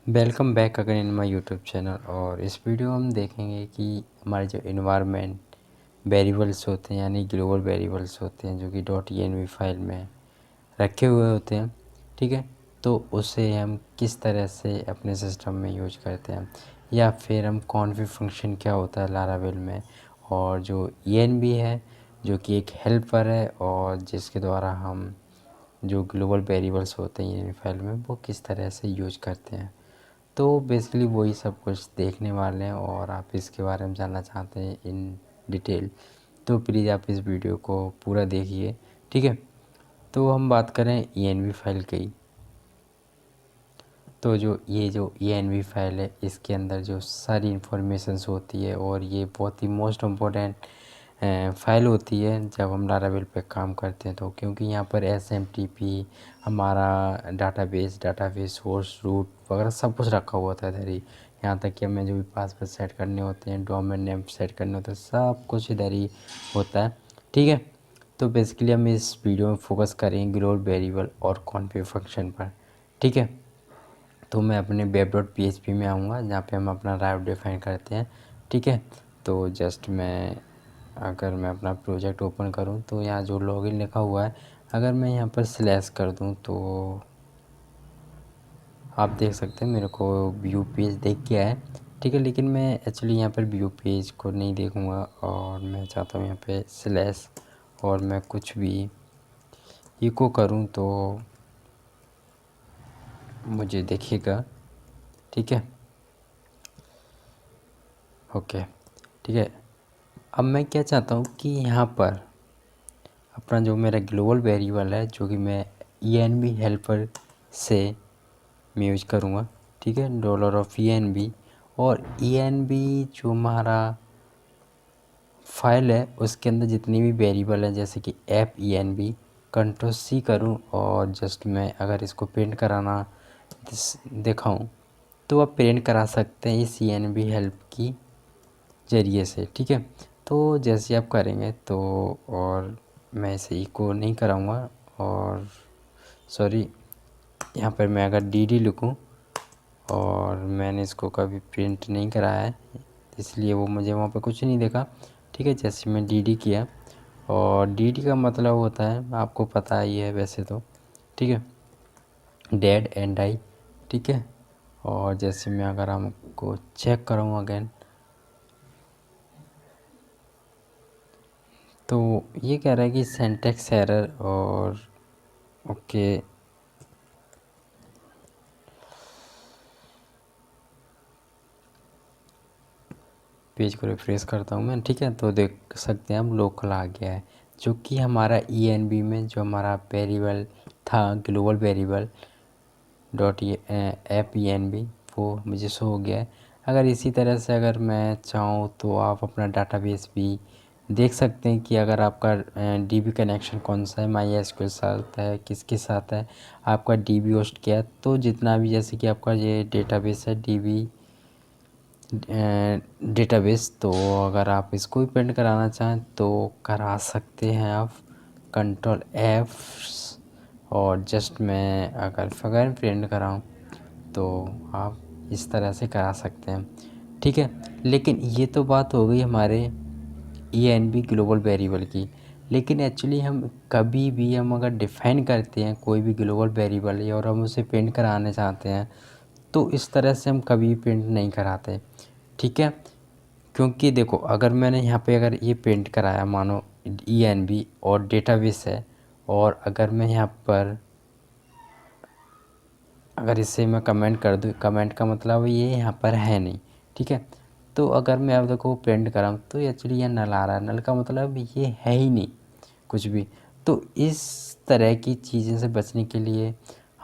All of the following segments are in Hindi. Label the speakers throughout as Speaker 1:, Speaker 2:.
Speaker 1: Welcome back again in my YouTube channel. और इस वीडियो में हम देखेंगे कि हमारे जो इन्वायरमेंट वेरिएबल्स होते हैं यानी ग्लोबल वेरिएबल्स होते हैं जो कि .env फाइल में रखे हुए होते हैं, ठीक है। तो उसे हम किस तरह से अपने सिस्टम में यूज करते हैं या फिर हम कॉन्फ़िग फंक्शन क्या होता है लारावेल में, और जो env है जो कि एक हेल्पर है और जिसके द्वारा हम जो ग्लोबल वेरिएबल्स होते हैं env फाइल में वो किस तरह से यूज करते हैं। तो बेसिकली वही सब कुछ देखने वाले हैं और आप इसके बारे में जानना चाहते हैं इन डिटेल, तो प्लीज़ आप इस वीडियो को पूरा देखिए, ठीक है। तो हम बात करें env फाइल की। तो जो env फाइल है इसके अंदर जो सारी इन्फॉर्मेशंस होती है और ये बहुत ही मोस्ट इम्पोर्टेंट फाइल होती है जब हम लारावेल पे काम करते हैं। तो क्योंकि यहाँ पर SMTP हमारा डाटाबेस सोर्स रूट वगैरह सब कुछ रखा हुआ होता है इधर ही। यहाँ तक कि हमें जो भी पासवर्ड सेट करने होते हैं, डोमेन नेम सेट करने होते हैं, सब कुछ इधर ही होता है, ठीक है। तो बेसिकली हम इस वीडियो में फोकस करेंगे ग्लोबल वेरिएबल और कॉन्फ़िग फंक्शन पर, ठीक है। तो मैं अपने web.php में आऊँगा जहाँ पे हम अपना राउट डिफाइन करते हैं, ठीक है। तो जस्ट अगर मैं अपना प्रोजेक्ट ओपन करूँ तो यहाँ जो लॉगिन लिखा हुआ है, अगर मैं यहाँ पर स्लैश कर दूँ तो आप देख सकते हैं मेरे को व्यू पेज देख के आया है, ठीक है। लेकिन मैं एक्चुअली यहाँ पर व्यू पेज को नहीं देखूँगा और मैं चाहता हूँ यहाँ पे स्लैश और मैं कुछ भी इको करूँ तो मुझे देखिएगा, ठीक है। ओके, ठीक है। अब मैं क्या चाहता हूँ कि यहाँ पर अपना जो मेरा ग्लोबल वेरिएबल है जो कि मैं env हेल्पर से मैं यूज करूँगा, ठीक है, $env। और env जो हमारा फाइल है उसके अंदर जितनी भी वेरिएबल है जैसे कि ऐप env कंट्रोल-C करूँ और जस्ट मैं अगर इसको प्रिंट कराना दिखाऊँ तो आप प्रिंट करा सकते हैं इस env हेल्प की ज़रिए से, ठीक है। तो जैसे आप करेंगे तो और मैं इसे इको नहीं कराऊंगा और सॉरी यहाँ पर मैं अगर dd लिखूँ और मैंने इसको कभी प्रिंट नहीं कराया है इसलिए वो मुझे वहाँ पे कुछ नहीं देखा, ठीक है। जैसे मैं dd किया और dd का मतलब होता है आपको पता ही है वैसे तो, ठीक है, डेड एंड आई, ठीक है। और जैसे मैं अगर हमको चेक करूँ अगेन तो ये कह रहा है कि सिंटैक्स एरर और ओके पेज को रिफ्रेश करता हूँ मैं, ठीक है। तो देख सकते हैं हम लोकल आ गया है जो कि हमारा env में जो हमारा वेरिएबल था ग्लोबल वेरिएबल ऐप env वो मुझे शो हो गया है। अगर इसी तरह से अगर मैं चाहूँ तो आप अपना डाटाबेस भी देख सकते हैं कि अगर आपका डीबी कनेक्शन कौन सा है, MySQL साथ है किसके साथ है, आपका डीबी होस्ट क्या है। तो जितना भी जैसे कि आपका ये डेटाबेस है डीबी डेटाबेस, तो अगर आप इसको भी प्रिंट कराना चाहें तो करा सकते हैं आप Ctrl+F। और जस्ट मैं अगर फिगर प्रिंट कराऊं तो आप इस तरह से करा सकते हैं, ठीक है। लेकिन ये तो बात हो गई हमारे env ग्लोबल वेरिएबल की। लेकिन एक्चुअली हम कभी भी हम अगर डिफ़ाइन करते हैं कोई भी ग्लोबल वेरिएबल और हम उसे प्रिंट कराने चाहते हैं तो इस तरह से हम कभी प्रिंट नहीं कराते, ठीक है। क्योंकि देखो अगर मैंने यहाँ पे अगर ये प्रिंट कराया मानो env और डेटाबेस है और अगर मैं यहाँ पर अगर इसे मैं कमेंट कर दूँ, कमेंट का मतलब ये यहाँ पर है नहीं, ठीक है। तो अगर मैं अब देखो प्रिंट कराऊँ तो एक्चुअली ये नल आ रहा है, नल का मतलब ये है ही नहीं कुछ भी। तो इस तरह की चीज़ें से बचने के लिए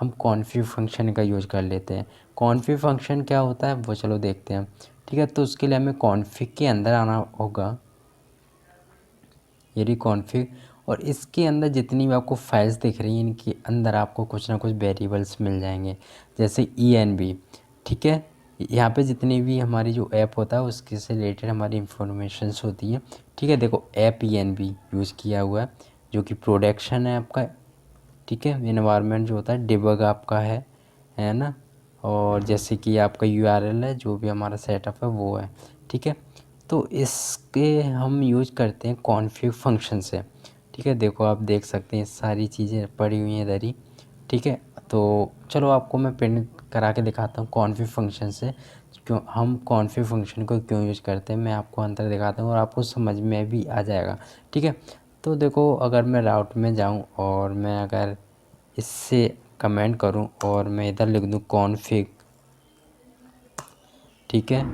Speaker 1: हम कॉन्फ़िग फंक्शन का यूज़ कर लेते हैं। कॉन्फ़िग फंक्शन क्या होता है वो चलो देखते हैं, ठीक है। तो उसके लिए हमें कॉन्फ़िग के अंदर आना होगा, ये रही कॉन्फ़िग। और इसके अंदर जितनी भी आपको फाइल्स दिख रही हैं इनके अंदर आपको कुछ ना कुछ वेरिएबल्स मिल जाएंगे जैसे env, ठीक है। यहाँ पे जितनी भी हमारी जो ऐप होता है उसके से रिलेटेड हमारी इंफॉर्मेशंस होती है, ठीक है। देखो ऐप env यूज़ किया हुआ है जो कि प्रोडक्शन है आपका, ठीक है। इन्वायरमेंट जो होता है डिबग आपका है ना। और जैसे कि आपका यूआरएल है, जो भी हमारा सेटअप है वो है, ठीक है। तो इसके हम यूज करते हैं कॉन्फ़िग फंक्शन से, ठीक है। देखो आप देख सकते हैं सारी चीज़ें पड़ी हुई हैं इधर ही, ठीक है। तो चलो आपको मैं प्रिंट करा के दिखाता हूँ कॉन्फ़िग फंक्शन से, क्यों हम कॉन्फ़िग फंक्शन को क्यों यूज़ करते हैं, मैं आपको अंतर दिखाता हूँ और आपको समझ में भी आ जाएगा, ठीक है। तो देखो अगर मैं राउट में जाऊँ और मैं अगर इससे कमेंट करूँ और मैं इधर लिख दूँ कॉन्फ़िग, ठीक है,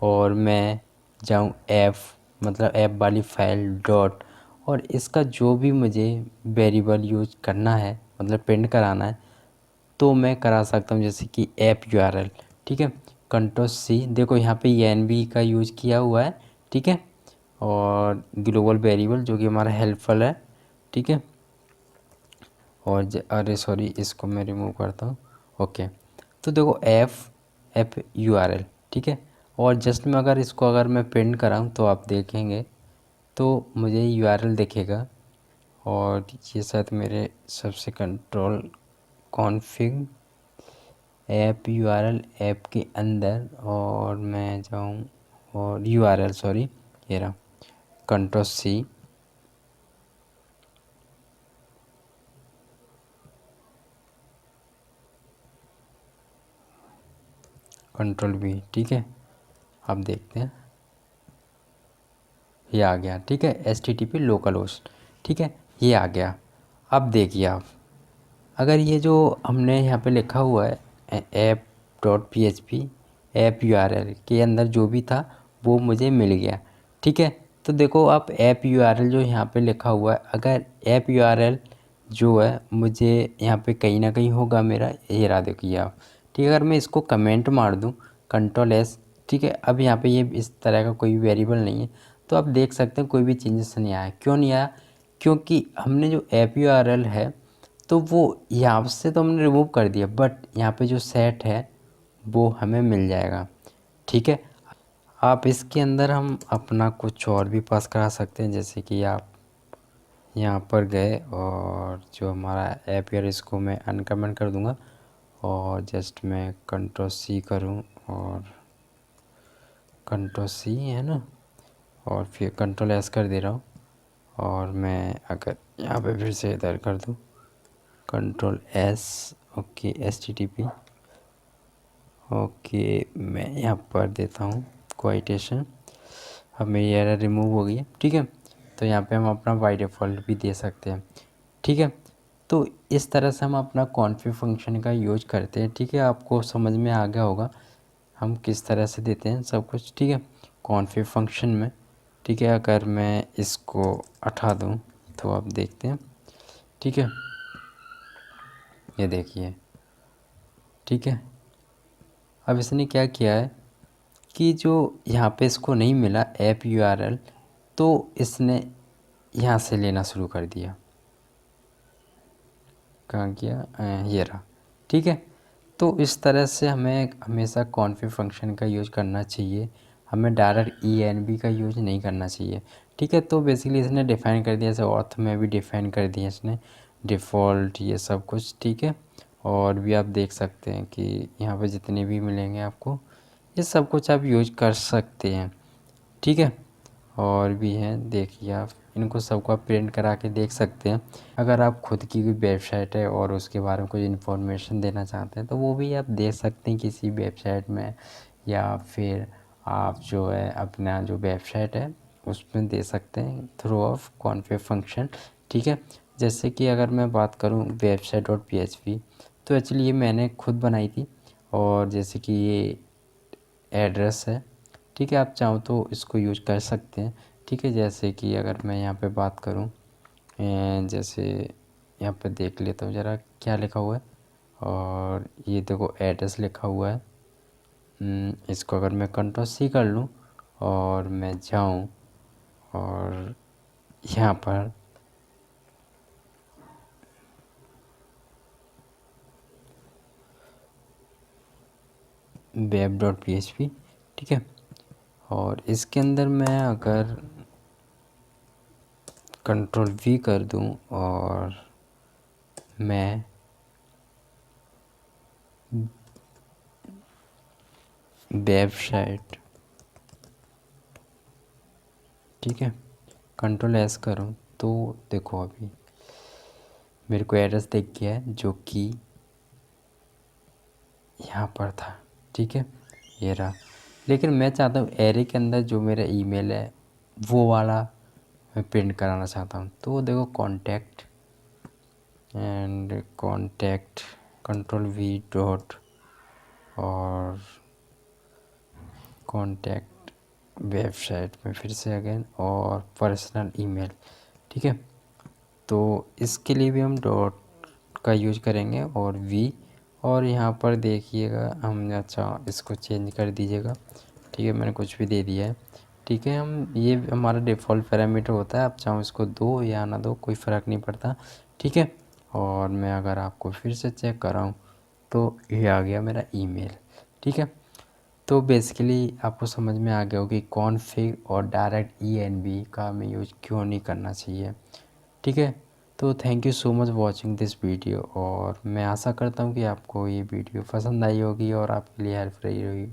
Speaker 1: और मैं जाऊँ ऐप, मतलब ऐप वाली फाइल डॉट, और इसका जो भी मुझे वेरिएबल यूज करना है, मतलब प्रिंट कराना है, तो मैं करा सकता हूँ, जैसे कि ऐप यूआरएल, ठीक है। कंट्रोल सी, देखो यहाँ पे एनवी का यूज किया हुआ है, ठीक है, और ग्लोबल वेरिएबल जो कि हमारा हेल्पफुल है, ठीक है। और अरे सॉरी, इसको मैं रिमूव करता हूँ, ओके। तो देखो एफ यूआरएल, ठीक है। और जस्ट में अगर इसको अगर मैं प्रिंट कराऊँ तो आप देखेंगे तो मुझे यूआरएल दिखेगा, और ये शायद मेरे सबसे control config app URL app के अंदर, और मैं जाऊँ और यूआरएल, सॉरी ये रहा, कंट्रोल सी, कंट्रोल वी, ठीक है। अब देखते हैं, ये आ गया, ठीक है, HTTP लोकल होस्ट, ठीक है, ये आ गया। अब देखिए आप, अगर ये जो हमने यहाँ पे लिखा हुआ है app dot P H P app URL के अंदर जो भी था वो मुझे मिल गया, ठीक है। तो देखो आप ऐप यूआरएल जो यहाँ पे लिखा हुआ है, अगर ऐप यूआरएल जो है मुझे यहाँ पे कहीं ना कहीं होगा मेरा, ये रहा देखिए आप, ठीक है। अगर मैं इसको कमेंट मार दूँ कंट्रोल एस, ठीक है, अब यहाँ पे ये इस तरह का कोई वेरिएबल नहीं है, तो आप देख सकते हैं कोई भी चेंजेस नहीं आया। क्यों नहीं आया? क्योंकि हमने जो ऐप यूआरएल है तो वो यहाँ से तो हमने रिमूव कर दिया, बट यहाँ पे जो सेट है वो हमें मिल जाएगा, ठीक है। आप इसके अंदर हम अपना कुछ और भी पास करा सकते हैं, जैसे कि आप यहाँ पर गए और जो हमारा ऐप यार इसको मैं अनकमेंट कर दूँगा, और जस्ट मैं कंट्रोल सी करूँ और कंट्रोल सी है ना, और फिर कंट्रोल एस कर दे रहा हूँ, और मैं अगर यहाँ पे फिर से इधर कर दूँ control S, okay, HTTP, okay, मैं यहाँ पर देता हूँ क्वाइटेशन। अब मेरी एरर रिमूव हो गई है, ठीक है। तो यहाँ पे हम अपना बाय डिफ़ॉल्ट भी दे सकते हैं, ठीक है। तो इस तरह से हम अपना कॉन्फ़िग फंक्शन का यूज करते हैं, ठीक है। आपको समझ में आ गया होगा हम किस तरह से देते हैं सब कुछ, ठीक है, कॉन्फ़िग फंक्शन में, ठीक है। अगर मैं इसको हटा दूँ तो आप देखते हैं, ठीक है, ये देखिए, ठीक है। अब इसने क्या किया है कि जो यहाँ पे इसको नहीं मिला ऐप यूआरएल, तो इसने यहाँ से लेना शुरू कर दिया, कहाँ गया, ये रहा, ठीक है। तो इस तरह से हमें हमेशा कॉन्फ़िग फंक्शन का यूज़ करना चाहिए, हमें डायरेक्ट ENV का यूज़ नहीं करना चाहिए, ठीक है। तो बेसिकली इसने डिफ़ाइन कर दिया, जैसे ऑथ में भी डिफ़ाइन कर दिया इसने डिफ़ॉल्ट ये सब कुछ, ठीक है। और भी आप देख सकते हैं कि यहाँ पे जितने भी मिलेंगे आपको ये सब कुछ आप यूज कर सकते हैं, ठीक है। और भी हैं, देखिए आप इनको सबको आप प्रिंट करा के देख सकते हैं। अगर आप खुद की कोई वेबसाइट है और उसके बारे में कुछ इन्फॉर्मेशन देना चाहते हैं तो वो भी आप दे सकते हैं किसी वेबसाइट में, या फिर आप जो है अपना जो वेबसाइट है उसमें दे सकते हैं थ्रू ऑफ कॉन्फ़िग फंक्शन, ठीक है। जैसे कि अगर मैं बात करूँ वेबसाइट डॉट PHP, तो एक्चुअली ये मैंने खुद बनाई थी, और जैसे कि ये एड्रेस है, ठीक है, आप चाहो तो इसको यूज कर सकते हैं, ठीक है। जैसे कि अगर मैं यहाँ पे बात करूँ, जैसे यहाँ पे देख लेता हूँ ज़रा क्या लिखा हुआ है, और ये देखो एड्रेस लिखा हुआ है। इसको अगर मैं कंट्रोल सी कर लूँ और मैं जाऊँ और यहाँ पर वेब डॉट PHP, ठीक है, और इसके अंदर मैं अगर कंट्रोल V कर दूँ और मैं वेबसाइट, ठीक है। कंट्रोल एस करूँ तो देखो अभी मेरे को एड्रेस दिख गया है जो कि यहाँ पर था, ठीक है, ये रहा। लेकिन मैं चाहता हूँ एरे के अंदर जो मेरा ईमेल है वो वाला मैं प्रिंट कराना चाहता हूँ। तो देखो contact and contact control V dot और कॉन्टैक्ट वेबसाइट में फिर से अगेन और पर्सनल ईमेल, ठीक है। तो इसके लिए भी हम डॉट का यूज करेंगे और वी, और यहाँ पर देखिएगा हम अच्छा इसको चेंज कर दीजिएगा, ठीक है। मैंने कुछ भी दे दिया है, ठीक है। हम ये हमारा डिफ़ॉल्ट पैरामीटर होता है, आप चाहो इसको दो या ना दो कोई फ़र्क नहीं पड़ता, ठीक है। और मैं अगर आपको फिर से चेक कराऊँ तो ये आ गया मेरा ईमेल, ठीक है। तो बेसिकली आपको समझ में आ गया हो कि कॉन्फ़िग और डायरेक्ट ENV का हमें यूज क्यों नहीं करना चाहिए, ठीक है। तो thank you so much watching this video, और मैं आशा करता हूँ कि आपको ये वीडियो पसंद आई होगी और आपके लिए हेल्प रही होगी।